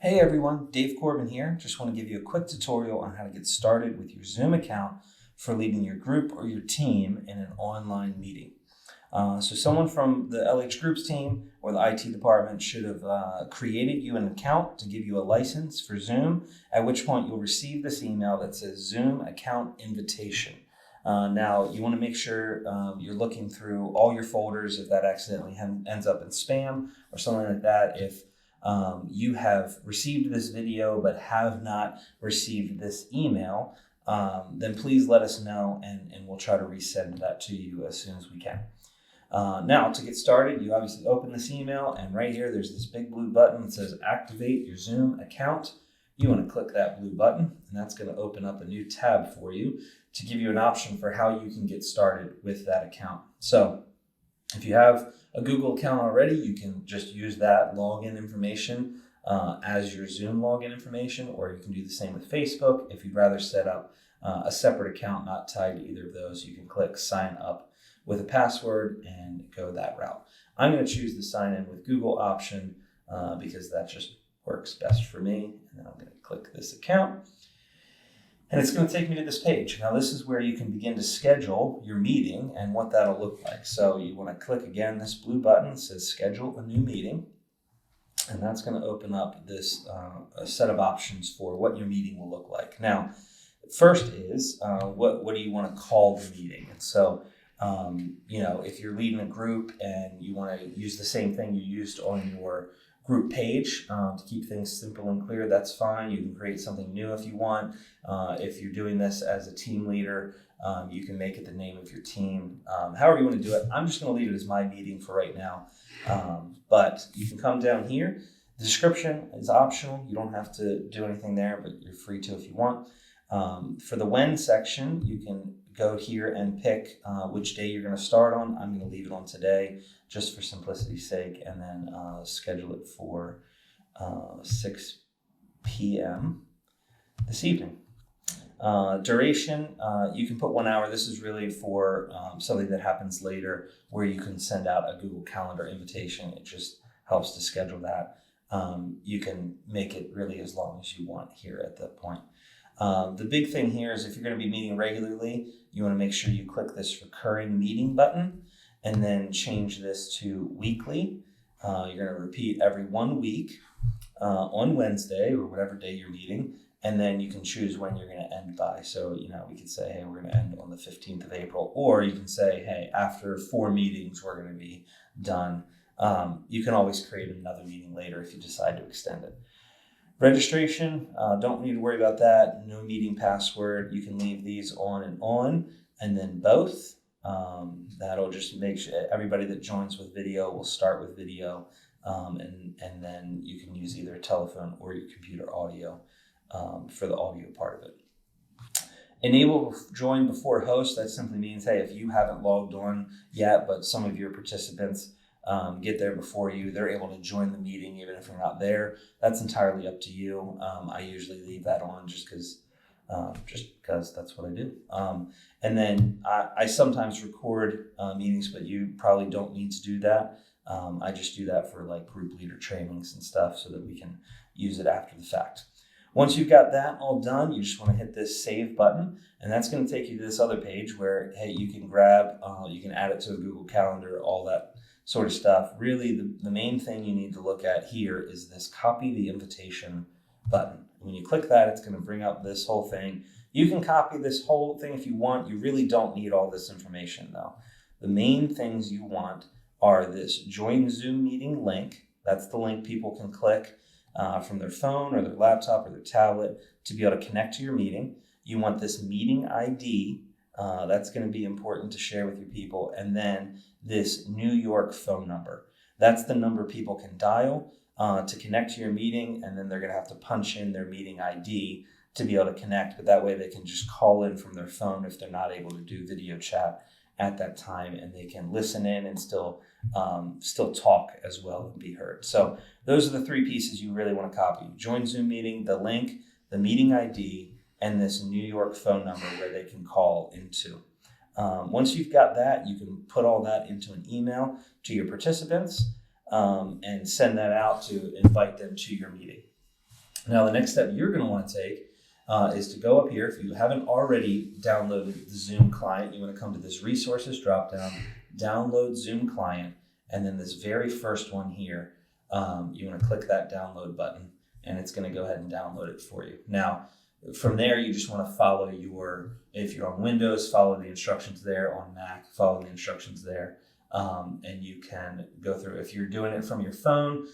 Hey everyone, Dave Corbin here. Just want to give you a quick tutorial on how to get started with your Zoom account for leading your group or your team in an online meeting. So someone from the LH Groups team or the IT department should have created you an account to give you a license for Zoom, at which point you'll receive this email that says Zoom account invitation. Now, you want to make sure you're looking through all your folders if that accidentally ends up in spam or something like that. If you have received this video but have not received this email, then please let us know and we'll try to resend that to you as soon as we can. Now, to get started, you obviously open this email, and right here there's this big blue button that says activate your Zoom account. You want to click that blue button, and that's going to open up a new tab for you to give you an option for how you can get started with that account. So if you have a Google account already, you can just use that login information as your Zoom login information, or you can do the same with Facebook. If you'd rather set up a separate account not tied to either of those, you can click sign up with a password and go that route. I'm going to choose the sign in with Google option because that just works best for me. And then I'm going to click this account. And it's going to take me to this page. Now, this is where you can begin to schedule your meeting and what that'll look like. So you want to click again this blue button that says schedule a new meeting. And that's going to open up this a set of options for what your meeting will look like. Now, first is what do you want to call the meeting? And so, if you're leading a group and you want to use the same thing you used on your group page to keep things simple and clear, that's fine. You can create something new if you want. If you're doing this as a team leader, you can make it the name of your team. However you want to do it. I'm just going to leave it as my meeting for right now. But you can come down here. The description is optional. You don't have to do anything there, but you're free to if you want. For the when section, you can go here and pick which day you're going to start on. I'm going to leave it on today just for simplicity's sake, and then schedule it for 6 p.m. this evening. Duration, you can put 1 hour. This is really for something that happens later where you can send out a Google Calendar invitation. It just helps to schedule that. You can make it really as long as you want here at that point. The big thing here is if you're going to be meeting regularly, you want to make sure you click this recurring meeting button and then change this to weekly. You're going to repeat every 1 week on Wednesday or whatever day you're meeting, and then you can choose when you're going to end by. So, we could say, hey, we're going to end on the 15th of April, or you can say, hey, after 4 meetings, we're going to be done. You can always create another meeting later if you decide to extend it. Registration, don't need to worry about that. No meeting password. You can leave these on, and then both. That'll just make sure everybody that joins with video will start with video, and then you can use either a telephone or your computer audio for the audio part of it. Enable join before host. That simply means, hey, if you haven't logged on yet, but some of your participants get there before you, they're able to join the meeting even if you're not there. That's entirely up to you. I usually leave that on just because that's what I do. And then I sometimes record meetings, but you probably don't need to do that. I just do that for like group leader trainings and stuff so that we can use it after the fact. Once you've got that all done, you just want to hit this save button, and that's going to take you to this other page where, hey, you can grab, you can add it to a Google Calendar, all that sort of stuff. Really, the main thing you need to look at here is this copy the invitation button. When you click that, it's going to bring up this whole thing. You can copy this whole thing if you want. You really don't need all this information, though. The main things you want are this join Zoom meeting link. That's the link people can click from their phone or their laptop or their tablet to be able to connect to your meeting. You want this meeting ID. That's going to be important to share with your people. And then this New York phone number. That's the number people can dial to connect to your meeting. And then they're going to have to punch in their meeting ID to be able to connect. But that way they can just call in from their phone if they're not able to do video chat at that time, and they can listen in and still talk as well and be heard. So those are the 3 pieces you really want to copy. Join Zoom meeting, the link, the meeting ID, and this New York phone number where they can call into. Once you've got that, you can put all that into an email to your participants and send that out to invite them to your meeting. Now, the next step you're going to want to take is to go up here. If you haven't already downloaded the Zoom client, you want to come to this resources dropdown, download Zoom client, and then this very first one here, you want to click that download button, and it's going to go ahead and download it for you. Now, from there, you just want to follow if you're on Windows, follow the instructions there. On Mac, follow the instructions there. And you can go through. If you're doing it from your phone,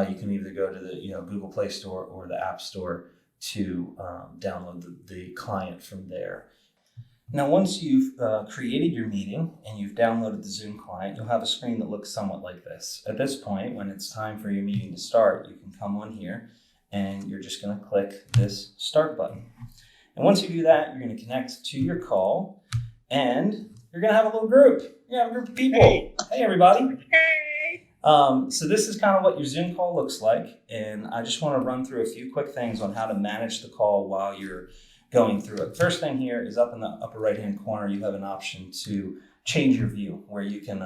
you can either go to the Google Play Store or the App Store to download the client from there. Now, once you've created your meeting and you've downloaded the Zoom client, you'll have a screen that looks somewhat like this. At this point, when it's time for your meeting to start, you can come on here and you're just going to click this start button. And once you do that, you're going to connect to your call and you're going to have a little group. You have a group of people. Hey everybody. Hey. So this is kind of what your Zoom call looks like. And I just want to run through a few quick things on how to manage the call while you're going through it. First thing here is up in the upper right-hand corner, you have an option to change your view where you can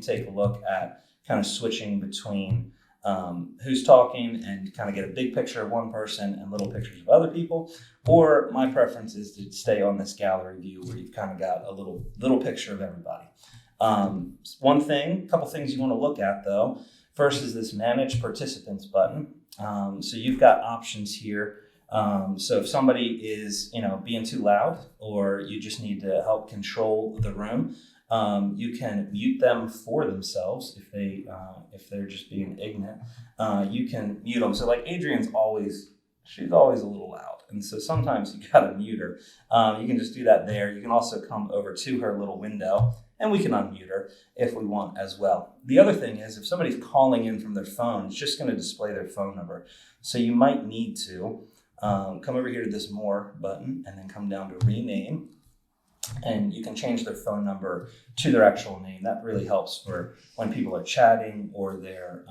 take a look at kind of switching between who's talking and kind of get a big picture of one person and little pictures of other people. Or my preference is to stay on this gallery view where you've kind of got a little picture of everybody. Couple things you want to look at though. First is this Manage Participants button. So you've got options here. So if somebody is, being too loud or you just need to help control the room, you can mute them for themselves if they're just being ignorant. You can mute them. So like Adrian's she's always a little loud. And so sometimes you gotta mute her. You can just do that there. You can also come over to her little window and we can unmute her if we want as well. The other thing is if somebody's calling in from their phone, it's just gonna display their phone number. So you might need to come over here to this More button and then come down to Rename. And you can change their phone number to their actual name. That really helps for when people are chatting or they're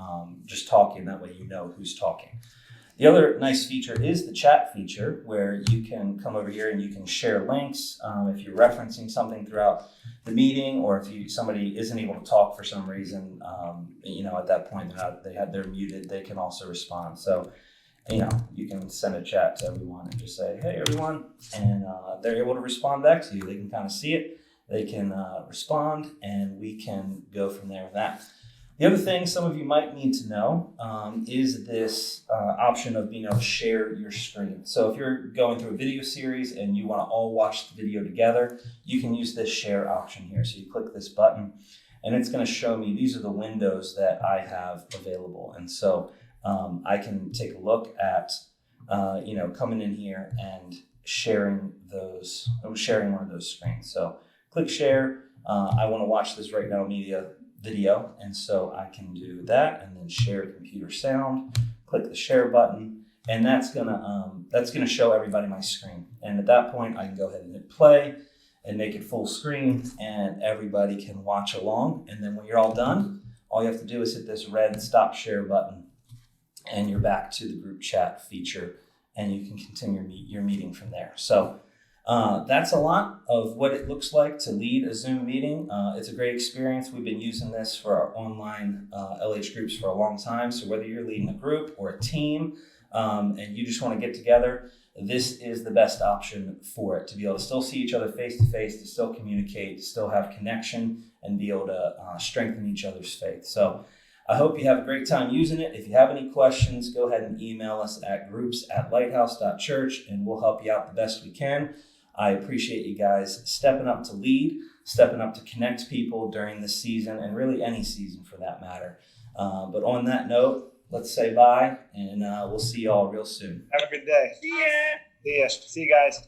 just talking. That way you know who's talking. The other nice feature is the chat feature where you can come over here and you can share links if you're referencing something throughout the meeting or if somebody isn't able to talk for some reason, at that point they're muted, they can also respond. So you can send a chat to everyone and just say, hey, everyone, and they're able to respond back to you. They can kind of see it, they can respond, and we can go from there with that. The other thing some of you might need to know is this option of being able to share your screen. So if you're going through a video series and you want to all watch the video together, you can use this share option here. So you click this button, and it's going to show me these are the windows that I have available. And so I can take a look at, coming in here and sharing one of those screens. So click share. I want to watch this Right Now video. And so I can do that and then share computer sound, click the share button, and that's gonna show everybody my screen. And at that point, I can go ahead and hit play and make it full screen and everybody can watch along. And then when you're all done, all you have to do is hit this red stop share button and you're back to the group chat feature and you can continue your meeting from there. So that's a lot of what it looks like to lead a Zoom meeting. It's a great experience. We've been using this for our online LH groups for a long time. So whether you're leading a group or a team and you just want to get together, this is the best option for it, to be able to still see each other face to face, to still communicate, to still have connection and be able to strengthen each other's faith. So I hope you have a great time using it. If you have any questions, go ahead and email us at groups@lighthouse.church and we'll help you out the best we can. I appreciate you guys stepping up to lead, stepping up to connect people during this season and really any season for that matter. But on that note, let's say bye and we'll see you all real soon. Have a good day. See ya. See you guys.